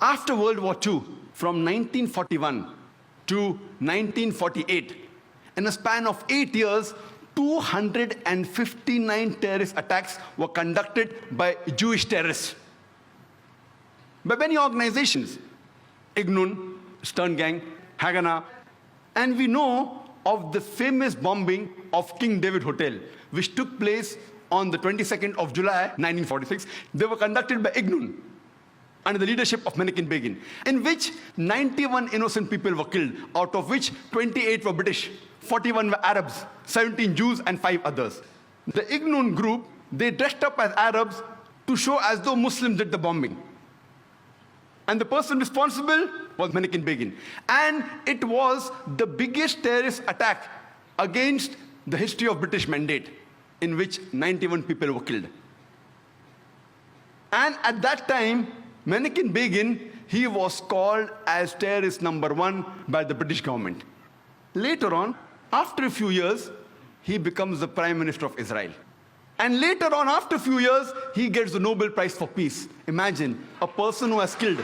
After World War II, from 1941 to 1948, in a span of 8 years, 259 terrorist attacks were conducted by Jewish terrorists. By many organizations, Ignun, Stern Gang, Haganah, and we know of the famous bombing of King David Hotel, which took place on the 22nd of July, 1946. They were conducted by Ignun, under the leadership of Menachem Begin, in which 91 innocent people were killed, out of which 28 were British, 41 were Arabs, 17 Jews, and 5 others. The Ignun group, they dressed up as Arabs to show as though Muslims did the bombing. And the person responsible was Menachem Begin. And it was the biggest terrorist attack against the history of British Mandate, in which 91 people were killed. And at that time, Menachem Begin, he was called as terrorist number 1 by the British government. Later on, after a few years, he becomes the Prime Minister of Israel. And later on, after a few years, he gets the Nobel Prize for Peace. Imagine, a person who has killed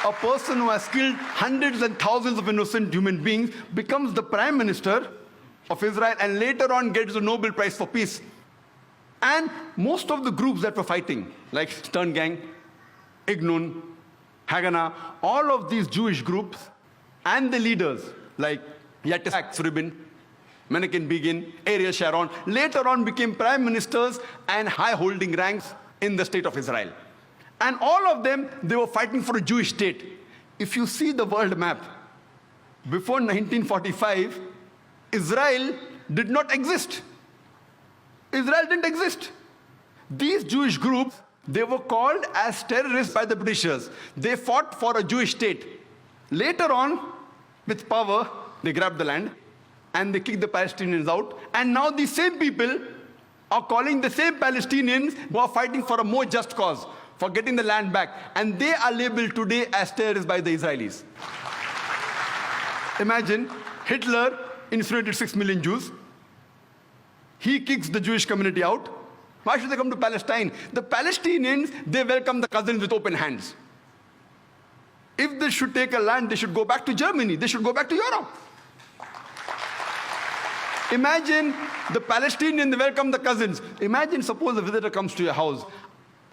hundreds and thousands of innocent human beings becomes the Prime Minister of Israel and later on gets the Nobel Prize for Peace. And most of the groups that were fighting, like Stern Gang, Ignun, Haganah, all of these Jewish groups and the leaders like Yitzhak Rabin, Menachem Begin, Ariel Sharon, later on became prime ministers and high-holding ranks in the state of Israel. And all of them, they were fighting for a Jewish state. If you see the world map, before 1945, Israel did not exist. Israel didn't exist. These Jewish groups, they were called as terrorists by the Britishers. They fought for a Jewish state. Later on, with power, they grabbed the land and they kicked the Palestinians out. And now these same people are calling the same Palestinians who are fighting for a more just cause, for getting the land back. And they are labeled today as terrorists by the Israelis. Imagine, Hitler incinerated 6 million Jews. He kicks the Jewish community out. Why should they come to Palestine? The Palestinians, they welcome the cousins with open hands. If they should take a land, they should go back to Germany. They should go back to Europe. Imagine the Palestinian, they welcome the cousins. Imagine, suppose a visitor comes to your house.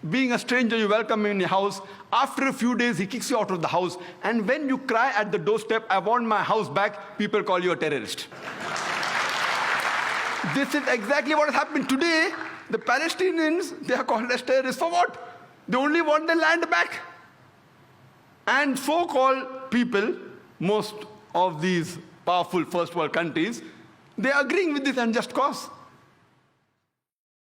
Being a stranger, you welcome him in your house. After a few days, he kicks you out of the house. And when you cry at the doorstep, I want my house back, people call you a terrorist. This is exactly what has happened today. The Palestinians, they are called as terrorists. For what? They only want their land back. And so-called people, most of these powerful first world countries, they are agreeing with this unjust cause.